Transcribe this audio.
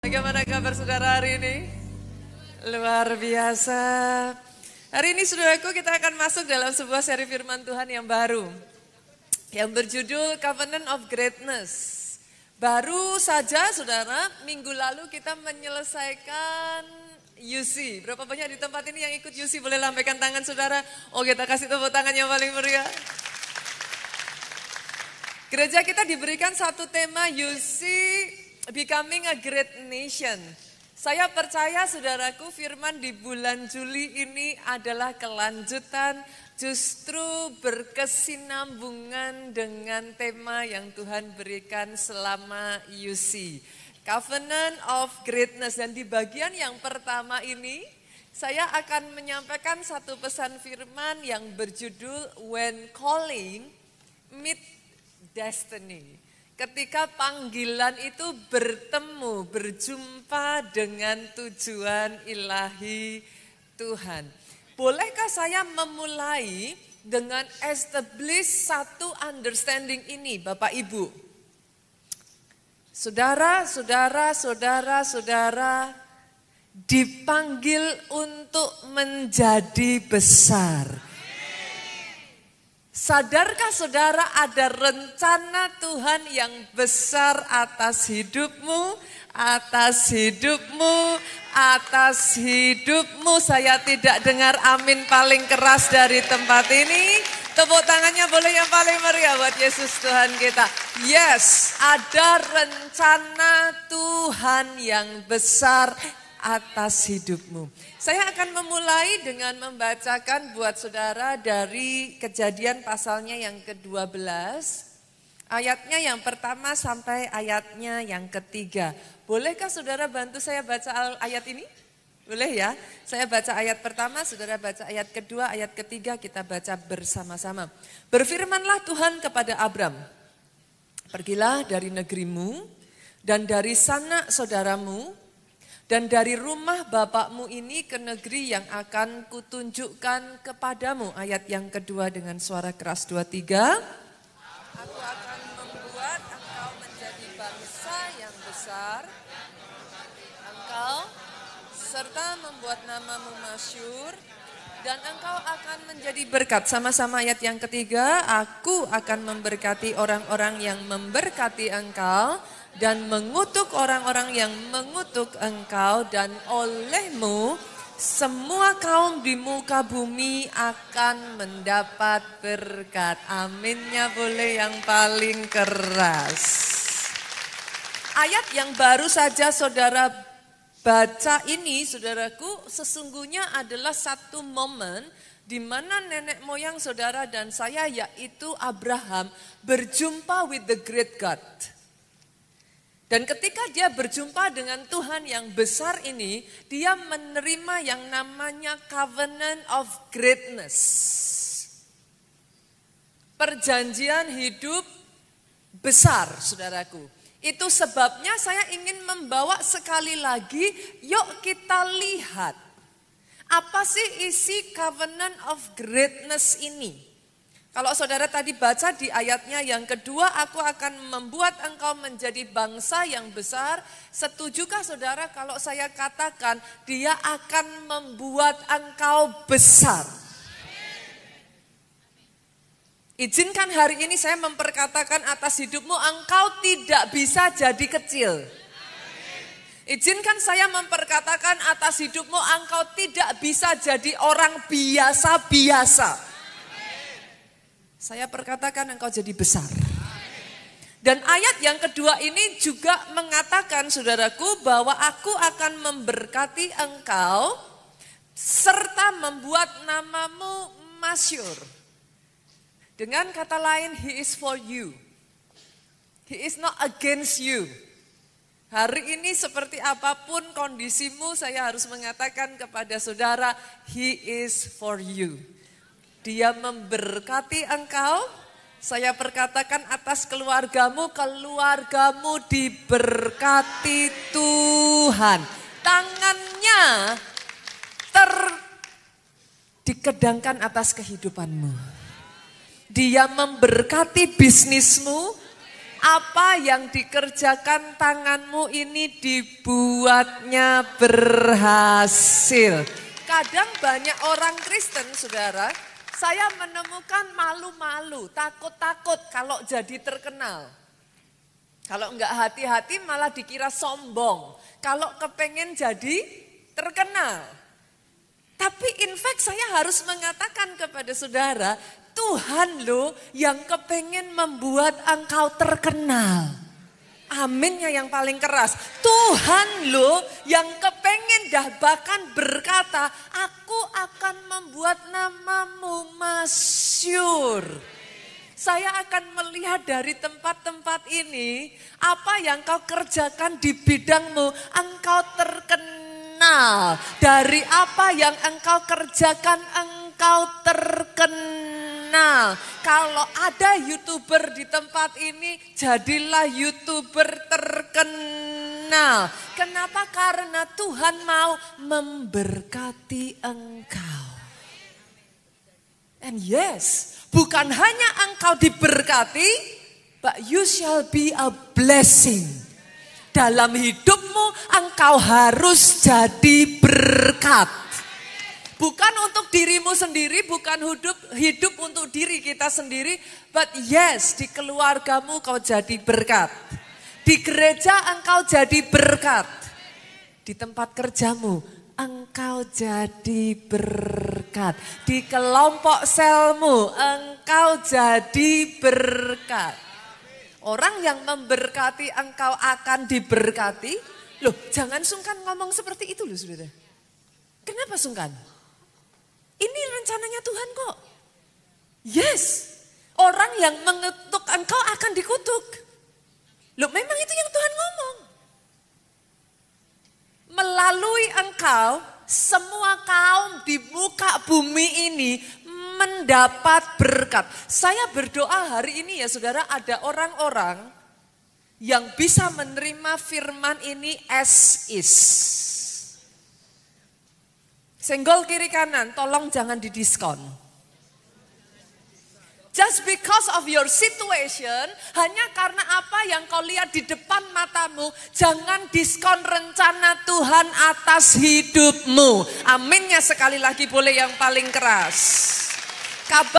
Bagaimana kabar saudara hari ini? Luar biasa. Hari ini saudaraku kita akan masuk dalam sebuah seri firman Tuhan yang baru. Yang berjudul Covenant of Greatness. Baru saja saudara, minggu lalu kita menyelesaikan UC. Berapa banyak di tempat ini yang ikut UC? Boleh lambaikan tangan saudara. Oh, kita kasih tepuk tangan yang paling meriah. Gereja kita diberikan satu tema UC, Becoming a Great Nation. Saya percaya saudaraku, firman di bulan Juli ini adalah kelanjutan, justru berkesinambungan dengan tema yang Tuhan berikan selama UC. Covenant of Greatness. Dan di bagian yang pertama ini, saya akan menyampaikan satu pesan firman yang berjudul When Calling Meet Destiny. Ketika panggilan itu bertemu, berjumpa dengan tujuan ilahi Tuhan. Bolehkah saya memulai dengan establish satu understanding ini, Bapak Ibu? Saudara dipanggil untuk menjadi besar. Sadarkah saudara ada rencana Tuhan yang besar atas hidupmu, atas hidupmu, atas hidupmu? Saya tidak dengar amin paling keras dari tempat ini. Tepuk tangannya boleh yang paling meriah buat Yesus Tuhan kita. Yes, ada rencana Tuhan yang besar atas hidupmu. Saya akan memulai dengan membacakan buat saudara dari Kejadian pasalnya yang ke-12. Ayatnya yang pertama sampai ayatnya yang ketiga. Bolehkah saudara bantu saya baca ayat ini? Boleh ya? Saya baca ayat pertama, saudara baca ayat kedua, ayat ketiga kita baca bersama-sama. Berfirmanlah Tuhan kepada Abram, pergilah dari negerimu dan dari sanak saudaramu, dan dari rumah bapakmu ini ke negeri yang akan kutunjukkan kepadamu. Ayat yang kedua dengan suara keras 2, 3. Aku akan membuat engkau menjadi bangsa yang besar. Engkau serta membuat namamu masyhur. Dan engkau akan menjadi berkat. Sama-sama ayat yang ketiga. Aku akan memberkati orang-orang yang memberkati engkau. Dan mengutuk orang-orang yang mengutuk engkau, dan olehmu semua kaum di muka bumi akan mendapat berkat. Aminnya boleh yang paling keras. Ayat yang baru saja saudara baca ini, saudaraku, sesungguhnya adalah satu momen di mana nenek moyang saudara dan saya, yaitu Abraham, berjumpa with the great God. Dan ketika dia berjumpa dengan Tuhan yang besar ini, dia menerima yang namanya Covenant of Greatness. Perjanjian hidup besar, saudaraku. Itu sebabnya saya ingin membawa sekali lagi, yuk kita lihat. Apa sih isi Covenant of Greatness ini? Kalau saudara tadi baca di ayatnya yang kedua, aku akan membuat engkau menjadi bangsa yang besar. Setujukah saudara kalau saya katakan dia akan membuat engkau besar? Izinkan hari ini saya memperkatakan atas hidupmu, engkau tidak bisa jadi kecil. Izinkan saya memperkatakan atas hidupmu, engkau tidak bisa jadi orang biasa-biasa. Saya perkatakan engkau jadi besar. Dan ayat yang kedua ini juga mengatakan saudaraku bahwa aku akan memberkati engkau serta membuat namamu masyhur. Dengan kata lain, He is for you. He is not against you. Hari ini seperti apapun kondisimu, saya harus mengatakan kepada saudara, He is for you. Dia memberkati engkau, saya perkatakan atas keluargamu, keluargamu diberkati Tuhan. Tangannya dikedangkan atas kehidupanmu. Dia memberkati bisnismu, apa yang dikerjakan tanganmu ini dibuatnya berhasil. Kadang banyak orang Kristen, saudara, saya menemukan malu-malu, takut-takut kalau jadi terkenal. Kalau enggak hati-hati malah dikira sombong. Kalau kepengen jadi terkenal. Tapi in fact saya harus mengatakan kepada saudara, Tuhan loh yang kepengen membuat engkau terkenal. Aminnya yang paling keras. Tuhan loh yang kepengen bahkan berkata, aku akan membuat namamu masyhur. Saya akan melihat dari tempat-tempat ini, apa yang kau kerjakan di bidangmu, engkau terkenal. Dari apa yang engkau kerjakan, engkau terkenal. Kalau ada YouTuber di tempat ini, jadilah YouTuber terkenal. Kenapa? Karena Tuhan mau memberkati engkau. And yes, bukan hanya engkau diberkati, but you shall be a blessing. Dalam hidupmu engkau harus jadi berkat. Bukan untuk dirimu sendiri, bukan hidup untuk diri kita sendiri, but yes, di keluargamu kau jadi berkat. Di gereja engkau jadi berkat. Di tempat kerjamu engkau jadi berkat. Di kelompok selmu engkau jadi berkat. Orang yang memberkati engkau akan diberkati. Loh, jangan sungkan ngomong seperti itu loh, saudara. Kenapa sungkan? Ini rencananya Tuhan kok. Yes, orang yang mengutuk engkau akan dikutuk. Loh, memang itu yang Tuhan ngomong. Melalui engkau, semua kaum di muka bumi ini mendapat berkat. Saya berdoa hari ini ya saudara, ada orang-orang yang bisa menerima firman ini as is. Senggol kiri kanan, tolong jangan didiskon. Just because of your situation, hanya karena apa yang kau lihat di depan matamu, jangan diskon rencana Tuhan atas hidupmu. Aminnya sekali lagi boleh yang paling keras. Kabar